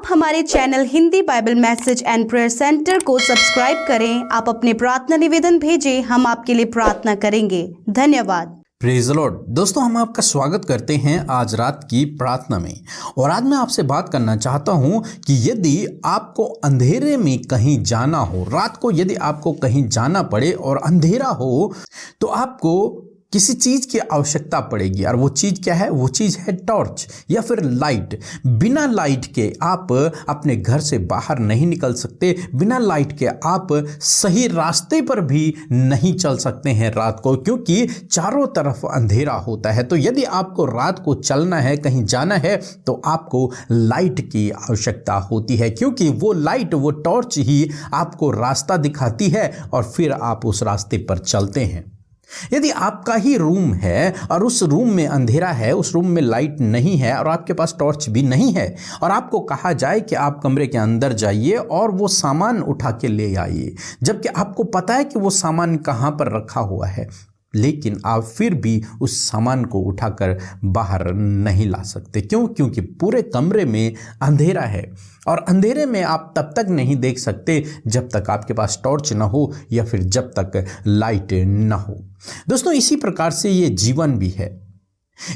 हमारे channel Hindi Bible message and prayer centre को subscribe करें। आप अपने प्रार्थना निवेदन भेजें, हम आपके लिए प्रार्थना करेंगे। धन्यवाद। Praise the Lord. दोस्तों, हम आपका स्वागत करते हैं आज रात की प्रार्थना में। और आज मैं आपसे बात करना चाहता हूं कि यदि आपको अंधेरे में कहीं जाना हो, रात को यदि आपको कहीं जाना पड़े और अंधेरा हो, तो आपको किसी चीज की आवश्यकता पड़ेगी। और वो चीज क्या है? वो चीज है टॉर्च या फिर लाइट। बिना लाइट के आप अपने घर से बाहर नहीं निकल सकते। बिना लाइट के आप सही रास्ते पर भी नहीं चल सकते हैं रात को, क्योंकि चारों तरफ अंधेरा होता है। तो यदि आपको रात को चलना है, कहीं जाना है, तो आपको लाइट की आवश्यकता होती है, क्योंकि वो लाइट, वो टॉर्च ही आपको रास्ता दिखाती है और फिर आप उस रास्ते पर चलते हैं। यदि आपका ही रूम है और उस रूम में अंधेरा है, उस रूम में लाइट नहीं है और आपके पास टॉर्च भी नहीं है, और आपको कहा जाए कि आप कमरे के अंदर जाइए और वो सामान उठा के ले आइए, जबकि आपको पता है कि वो सामान कहाँ पर रखा हुआ है, लेकिन आप फिर भी उस सामान को उठाकर बाहर नहीं ला सकते। क्यों? क्योंकि पूरे कमरे में अंधेरा है, और अंधेरे में आप तब तक नहीं देख सकते जब तक आपके पास टॉर्च ना हो या फिर जब तक लाइट ना हो। दोस्तों, इसी प्रकार से ये जीवन भी है।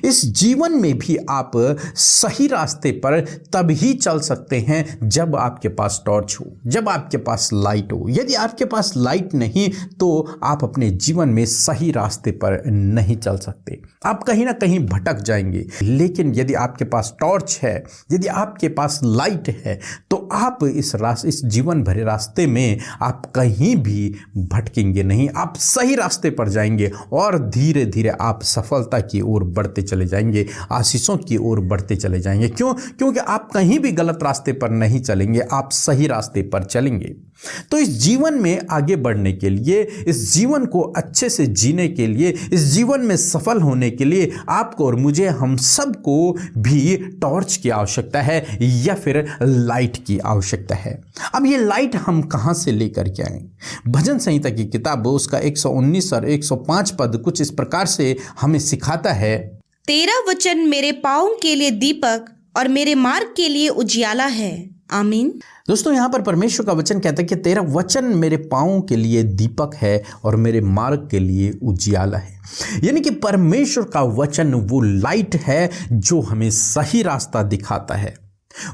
इस जीवन में भी आप सही रास्ते पर तभी चल सकते हैं जब आपके पास टॉर्च हो, जब आपके पास लाइट हो। यदि आपके पास लाइट नहीं तो आप अपने जीवन में सही रास्ते पर नहीं चल सकते, आप कहीं ना कहीं भटक जाएंगे। लेकिन यदि आपके पास टॉर्च है, यदि आपके पास लाइट है, तो आप इस जीवन भरे रास्ते में आप कहीं भी भटकेंगे नहीं, आप सही रास्ते पर जाएंगे और धीरे धीरे आप सफलता की ओर बढ़ते चले जाएंगे, आशीषों की ओर बढ़ते चले जाएंगे। क्यों? क्योंकि आप कहीं भी गलत रास्ते पर नहीं चलेंगे, आप सही रास्ते पर चलेंगे। तो इस जीवन में आगे बढ़ने के लिए, इस जीवन को अच्छे से जीने के लिए, इस जीवन में सफल होने के लिए आपको और मुझे, हम सबको भी टॉर्च की आवश्यकता है या फिर लाइट की आवश्यकता है। अब ये लाइट हम कहां से लेकर के आए? भजन संहिता की किताब उसका 119 और 105 पद कुछ इस प्रकार से हमें सिखाता है। तेरा वचन मेरे पाँव के लिए दीपक और मेरे मार्ग के लिए उजियाला है। आमीन। दोस्तों, यहाँ पर परमेश्वर का वचन कहता है कि तेरा वचन मेरे पाँव के लिए दीपक है और मेरे मार्ग के लिए उजियाला है। यानी कि परमेश्वर का वचन वो लाइट है जो हमें सही रास्ता दिखाता है।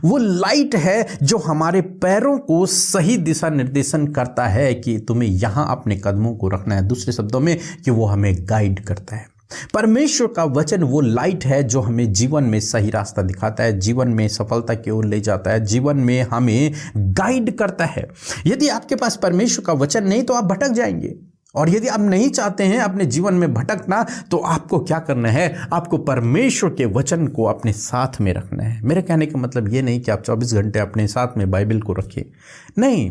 वो लाइट है जो हमारे पैरों को सही दिशा निर्देशन करता है कि तुम्हें यहाँ अपने कदमों को रखना है। दूसरे शब्दों में कि वो हमें गाइड करता है। परमेश्वर का वचन वो लाइट है जो हमें जीवन में सही रास्ता दिखाता है, जीवन में सफलता की ओर ले जाता है, जीवन में हमें गाइड करता है। यदि आपके पास परमेश्वर का वचन नहीं तो आप भटक जाएंगे, और यदि आप नहीं चाहते हैं अपने जीवन में भटकना, तो आपको क्या करना है? आपको परमेश्वर के वचन को अपने साथ में रखना है। मेरे कहने का मतलब ये नहीं कि आप 24 घंटे अपने साथ में बाइबल को रखें, नहीं।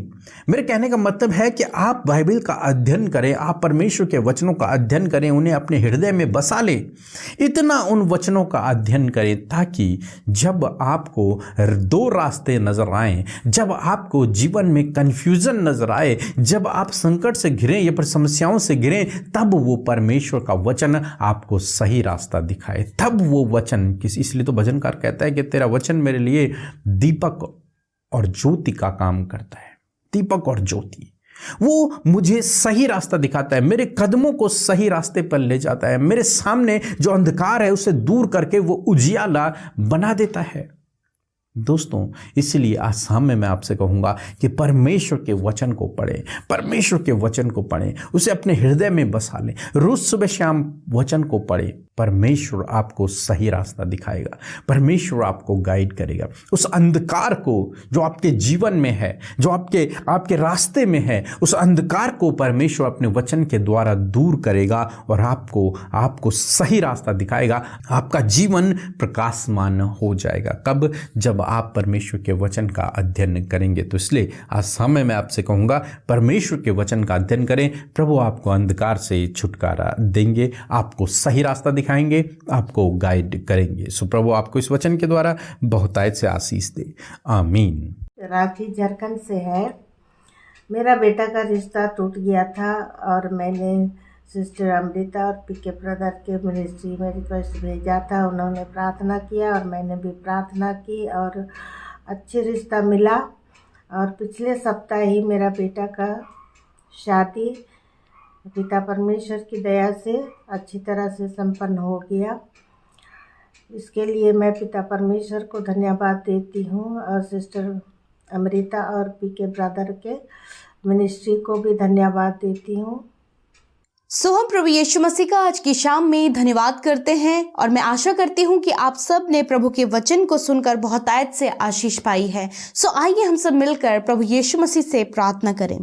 मेरे कहने का मतलब है कि आप बाइबल का अध्ययन करें, आप परमेश्वर के वचनों का अध्ययन करें, उन्हें अपने हृदय में बसा लें। इतना उन वचनों का अध्ययन करें ताकि जब आपको दो रास्ते नजर आए, जब आपको जीवन में कंफ्यूजन नजर आए, जब आप संकट से घिरें या फिर समस्याओं से गिरे, तब वो परमेश्वर का वचन आपको सही रास्ता दिखाए। तब वो वचन इसलिए तो भजनकार कहता है कि तेरा वचन मेरे लिए दीपक और ज्योति का काम करता है। दीपक और ज्योति, वो मुझे सही रास्ता दिखाता है, मेरे कदमों को सही रास्ते पर ले जाता है, मेरे सामने जो अंधकार है उसे दूर करके वो उजियाला बना देता है। दोस्तों, इसलिए आज शाम में मैं आपसे कहूंगा कि परमेश्वर के वचन को पढ़ें, परमेश्वर के वचन को पढ़ें, उसे अपने हृदय में बसा लें। रोज सुबह शाम वचन को पढ़ें। परमेश्वर आपको सही रास्ता दिखाएगा, परमेश्वर आपको गाइड करेगा। उस अंधकार को जो आपके जीवन में है, जो आपके रास्ते में है, उस अंधकार को परमेश्वर अपने वचन के द्वारा दूर करेगा और आपको सही रास्ता दिखाएगा। आपका जीवन प्रकाशमान हो जाएगा। कब? जब आप परमेश्वर के वचन का अध्ययन करेंगे। तो इसलिए आज समय मैं आपसे कहूँगा, परमेश्वर के वचन का अध्ययन करें। प्रभु आपको अंधकार से छुटकारा देंगे, आपको सही रास्ता दिखाएंगे, आपको गाइड करेंगे। सो प्रभु आपको इस वचन के द्वारा बहुतायत से आशीष दे। आमीन। राखी झारखंड से है। मेरा बेटा का रिश्ता टूट गया था और मैंने सिस्टर अमृता और पीके ब्रदर के मिनिस्ट्री में रिक्वेस्ट भेजा था। उन्होंने प्रार्थना किया और मैंने भी प्रार्थना की और अच्छे रिश्ता मिला और पिछले सप्ताह ही मेरा बेटा का शादी पिता परमेश्वर की दया से अच्छी तरह से संपन्न हो गया। इसके लिए मैं पिता परमेश्वर को धन्यवाद देती हूँ और सिस्टर अमृता और पीके ब्रदर के मिनिस्ट्री को भी धन्यवाद देती हूँ। सो हम प्रभु यीशु मसीह का आज की शाम में धन्यवाद करते हैं और मैं आशा करती हूँ कि आप सब ने प्रभु के वचन को सुनकर बहुतायत से आशीष पाई है। सो आइए हम सब मिलकर प्रभु यीशु मसीह से प्रार्थना करें।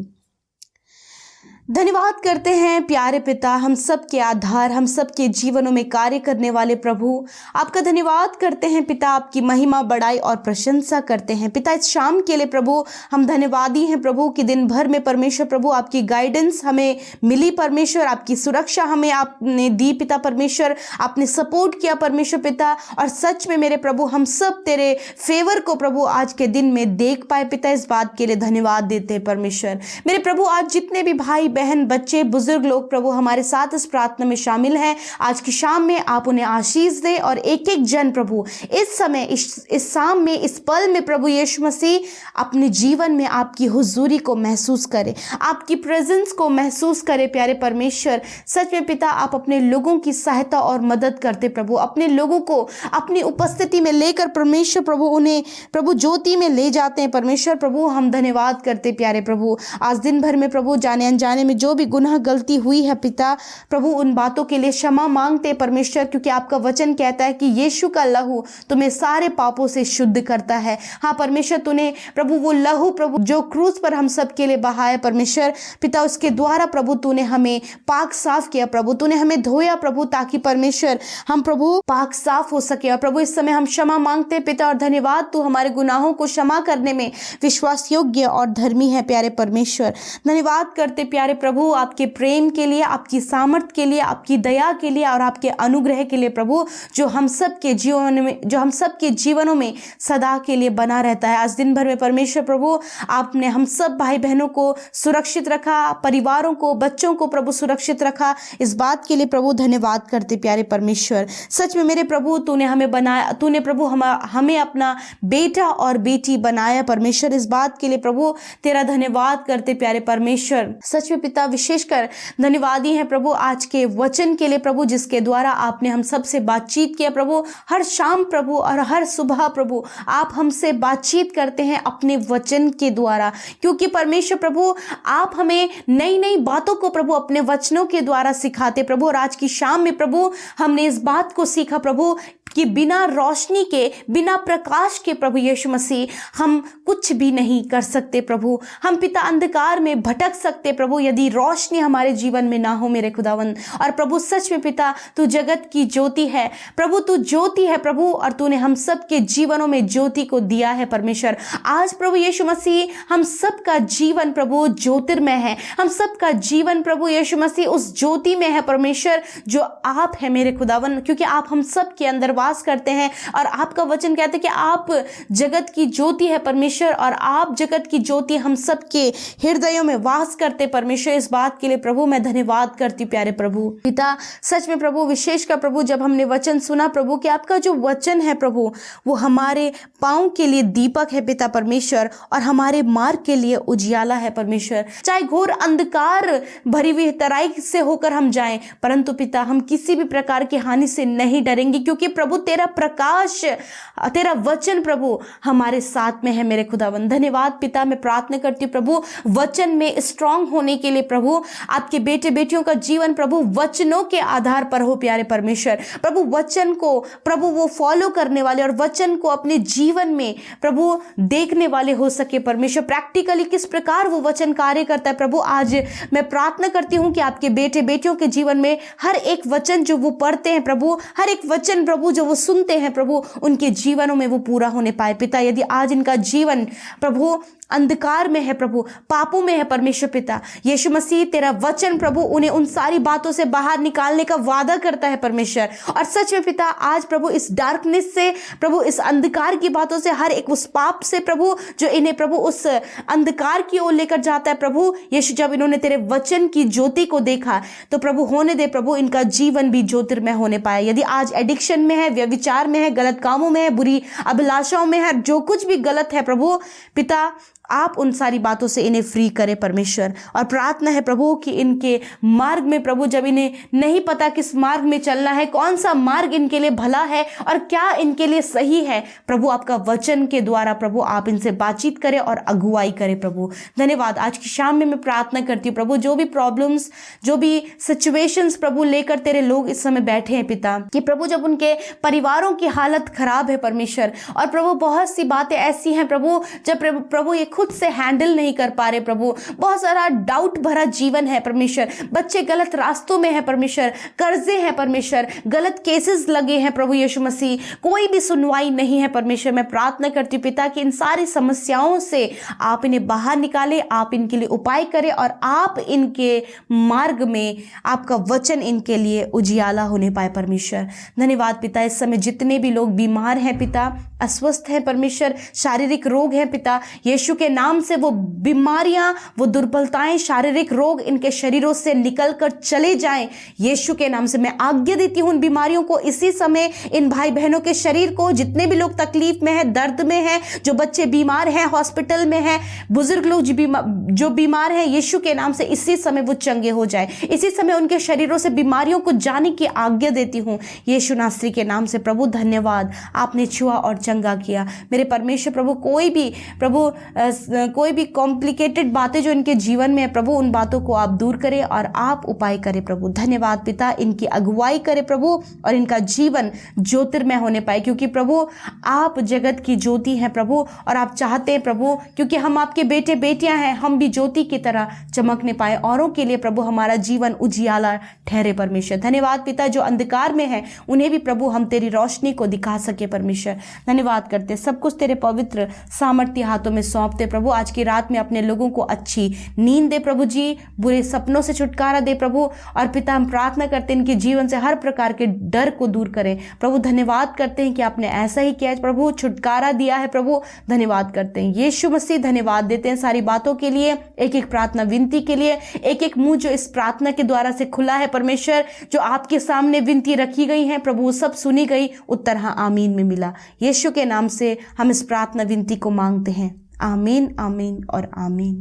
धन्यवाद करते हैं प्यारे पिता, हम सब के आधार, हम सब के जीवनों में कार्य करने वाले प्रभु, आपका धन्यवाद करते हैं पिता, आपकी महिमा बढ़ाई और प्रशंसा करते हैं पिता। इस शाम के लिए प्रभु हम धन्यवादी हैं प्रभु कि दिन भर में परमेश्वर प्रभु आपकी गाइडेंस हमें मिली परमेश्वर, आपकी सुरक्षा हमें आपने दी पिता परमेश्वर, आपने सपोर्ट किया परमेश्वर पिता। और सच में मेरे प्रभु हम सब तेरे फेवर को प्रभु आज के दिन में देख पाए पिता, इस बात के लिए धन्यवाद देते हैं परमेश्वर। मेरे प्रभु आज जितने भी भाई बहन बच्चे बुजुर्ग लोग प्रभु हमारे साथ इस प्रार्थना में शामिल हैं, आज की शाम में आप उन्हें आशीष दे और एक एक जन प्रभु इस समय इस शाम में इस पल में प्रभु यीशु मसीह अपने जीवन में आपकी हुजूरी को महसूस करे, आपकी प्रेजेंस को महसूस करे प्यारे परमेश्वर। सच में पिता आप अपने लोगों की सहायता और मदद करते प्रभु, अपने लोगों को अपनी उपस्थिति में लेकर परमेश्वर प्रभु उन्हें प्रभु ज्योति में ले जाते हैं परमेश्वर। प्रभु हम धन्यवाद करते प्यारे प्रभु, आज दिन भर में प्रभु जाने अनजाने में जो भी गुनाह गलती हुई है पिता प्रभु उन बातों के लिए क्षमा मांगते परमेश्वर, क्योंकि आपका वचन कहता है कि यीशु का लहू तुम्हें सारे पापों से शुद्ध करता है। हाँ परमेश्वर, तूने प्रभु वो लहू प्रभु जो क्रूस पर हम सब के लिए बहाया परमेश्वर पिता, उसके द्वारा प्रभु तूने हमें पाक साफ किया प्रभु, तूने हमें धोया प्रभु, ताकि परमेश्वर हम प्रभु पाक साफ हो सके। और प्रभु इस समय हम क्षमा मांगते पिता और धन्यवाद, तू हमारे गुनाहों को क्षमा करने में विश्वास योग्य और धर्मी है प्यारे परमेश्वर। धन्यवाद करते प्यारे प्रभु आपके प्रेम के लिए, आपकी सामर्थ के लिए, आपकी दया के लिए और आपके अनुग्रह के लिए प्रभु, जो हम सब के जीवनों में सदा के लिए बना रहता है। आज दिन भर में परमेश्वर प्रभु आपने हम सब भाई बहनों को सुरक्षित रखा, परिवारों को बच्चों को प्रभु सुरक्षित रखा, इस बात के लिए प्रभु धन्यवाद करते प्यारे परमेश्वर। सच में मेरे प्रभु तूने हमें बनाया, तूने प्रभु हमें अपना बेटा और बेटी बनाया परमेश्वर, इस बात के लिए प्रभु तेरा धन्यवाद करते प्यारे परमेश्वर। सच में पिता विशेषकर धन्यवादी हैं प्रभु आज के वचन के लिए प्रभु, जिसके द्वारा आपने हम सब से बातचीत किया प्रभु। हर शाम प्रभु और हर सुबह प्रभु आप हमसे बातचीत करते हैं अपने वचन के द्वारा, क्योंकि परमेश्वर प्रभु आप हमें नई नई बातों को प्रभु अपने वचनों के द्वारा सिखाते प्रभु। और आज की शाम में प्रभु हमने इस बात को सीखा प्रभु कि बिना रोशनी के, बिना प्रकाश के प्रभु यीशु मसीह हम कुछ भी नहीं कर सकते प्रभु। हम पिता अंधकार में भटक सकते प्रभु यदि रोशनी हमारे जीवन में ना हो मेरे खुदावंद। और प्रभु सच में पिता तू जगत की ज्योति है प्रभु, तू ज्योति है प्रभु, और तूने हम सब के जीवनों में ज्योति को दिया है परमेश्वर। आज प्रभु यीशु मसीह हम सब का जीवन प्रभु ज्योतिर्मय है, हम सब का जीवन प्रभु यीशु मसीह उस ज्योति में है परमेश्वर जो आप है मेरे खुदावंद, क्योंकि आप हम सब के अंदर वास करते हैं। और आपका वचन कहते हैं कि आप जगत की ज्योति है परमेश्वर, और आप जगत की ज्योति हम सब के हृदयों में वास करते परमेश्वर। इस बात के लिए प्रभु मैं धन्यवाद करती प्यारे प्रभु पिता। सच में प्रभु विशेषकर प्रभु जब हमने वचन सुना प्रभु कि आपका जो वचन है प्रभु वो हमारे पांव के लिए दीपक है पिता परमेश्वर, और हमारे मार्ग के लिए उजियाला है परमेश्वर। चाहे घोर अंधकार भरी हुई तराई से होकर हम जाएं, परंतु पिता हम किसी भी प्रकार की हानि से नहीं डरेंगे, क्योंकि प्रभु तेरा प्रकाश, तेरा वचन प्रभु हमारे साथ में है मेरे खुदावंद। धन्यवाद पिता, मैं प्रार्थना करती हूँ प्रभु वचन में स्ट्रांग होने के लिए प्रभु, आपके बेटे बेटियों का जीवन प्रभु वचनों के आधार पर हो प्यारे परमेश्वर। प्रभु वचन को प्रभु वो फॉलो करने वाले और वचन को अपने जीवन में प्रभु देखने वाले हो सके परमेश्वर। प्रैक्टिकली किस प्रकार वो वचन कार्य करता है प्रभु, आज मैं प्रार्थना करती हूँ कि आपके बेटे बेटियों के जीवन में हर एक वचन जो वो पढ़ते हैं प्रभु, हर एक वचन प्रभु जो वो सुनते हैं प्रभु, उनके जीवनों में वो पूरा होने पाए पिता। यदि आज इनका जीवन प्रभु अंधकार में है प्रभु, पापों में है परमेश्वर पिता, यीशु मसीह तेरा वचन प्रभु उन्हें उन सारी बातों से बाहर निकालने का वादा करता है परमेश्वर। और सच में पिता आज प्रभु इस डार्कनेस से प्रभु, इस अंधकार की बातों से, हर एक उस पाप से प्रभु जो इन्हें प्रभु उस अंधकार की ओर लेकर जाता है प्रभु यीशु, जब इन्होंने तेरे वचन की ज्योति को देखा तो प्रभु होने दे प्रभु इनका जीवन भी ज्योतिर्मय होने पाए। यदि आज एडिक्शन में है, व्यभिचार में है, गलत कामों में है, बुरी अभिलाषाओं में है, जो कुछ भी गलत है प्रभु पिता, आप उन सारी बातों से इन्हें फ्री करें परमेश्वर। और प्रार्थना है प्रभु कि इनके मार्ग में प्रभु, जब इन्हें नहीं पता किस मार्ग में चलना है, कौन सा मार्ग इनके लिए भला है और क्या इनके लिए सही है, प्रभु आपका वचन के द्वारा प्रभु आप इनसे बातचीत करें और अगुवाई करें प्रभु। धन्यवाद। आज की शाम में मैं प्रार्थना करती हूँ प्रभु, जो भी प्रॉब्लम्स, जो भी सिचुएशंस प्रभु लेकर तेरे लोग इस समय बैठे हैं पिता, कि प्रभु जब उनके परिवारों की हालत खराब है परमेश्वर, और प्रभु बहुत सी बातें ऐसी हैं प्रभु जब प्रभु ये खुद से हैंडल नहीं कर पा रहे प्रभु, बहुत सारा डाउट भरा जीवन है परमेश्वर, बच्चे गलत रास्तों में है परमेश्वर, कर्जे हैं परमेश्वर, गलत केसेस लगे हैं प्रभु यीशु मसीह, कोई भी सुनवाई नहीं है परमेश्वर। मैं प्रार्थना करती हूँ पिता कि इन सारी समस्याओं से आप इन्हें बाहर निकाले, आप इनके लिए उपाय करें और आप इनके मार्ग में आपका वचन इनके लिए उजियाला होने पाए परमेश्वर। धन्यवाद पिता। इस समय जितने भी लोग बीमार हैं पिता, अस्वस्थ हैं परमेश्वर, शारीरिक रोग हैं पिता, यीशु के नाम से वो बीमारियां, वो दुर्बलताएं, शारीरिक रोग इनके शरीरों से निकल कर चले जाएं। यीशु के नाम से मैं आज्ञा देती हूं उन बीमारियों को इसी समय, इन भाई बहनों के शरीर को, जितने भी लोग तकलीफ में हैं, दर्द में हैं, जो बच्चे बीमार हैं, हॉस्पिटल में हैं, बुजुर्ग लोग जो बीमार हैं, यीशु के नाम से इसी समय वो चंगे हो जाए, इसी समय उनके शरीरों से बीमारियों को जाने की आज्ञा देती हूं यीशु नासरी के नाम से। प्रभु धन्यवाद, आपने छुआ और चंगा किया मेरे परमेश्वर। प्रभु कोई भी कॉम्प्लिकेटेड बातें जो इनके जीवन में है प्रभु, उन बातों को आप दूर करें और आप उपाय करें प्रभु। धन्यवाद पिता, इनकी अगुवाई करें प्रभु और इनका जीवन ज्योतिर्मय होने पाए, क्योंकि प्रभु आप जगत की ज्योति हैं प्रभु, और आप चाहते हैं प्रभु, क्योंकि हम आपके बेटे बेटियां हैं, हम भी ज्योति की तरह चमकने पाए औरों के लिए प्रभु, हमारा जीवन उजियाला ठहरे परमेश्वर। धन्यवाद पिता, जो अंधकार में है उन्हें भी प्रभु हम तेरी रोशनी को दिखा सके परमेश्वर। धन्यवाद करते, सब कुछ तेरे पवित्र सामर्थ्य हाथों में सौंपते प्रभु। आज की रात में अपने लोगों को अच्छी नींद दे प्रभु जी, बुरे सपनों से छुटकारा दे प्रभु। और पिता हम प्रार्थना करते हैं इनके जीवन से हर प्रकार के डर को दूर करें प्रभु। धन्यवाद करते हैं कि आपने ऐसा ही किया प्रभु, छुटकारा दिया है प्रभु। धन्यवाद करते हैं यीशु मसीह, धन्यवाद देते हैं सारी बातों के लिए, एक एक प्रार्थना विनती के लिए, एक एक मुंह जो इस प्रार्थना के द्वारा से खुला है परमेश्वर, जो आपके सामने विनती रखी गई है प्रभु, सब सुनी गई, उत्तर हाँ आमीन में मिला। यीशु के नाम से हम इस प्रार्थना विनती को मांगते हैं, आमीन आमीन और आमीन।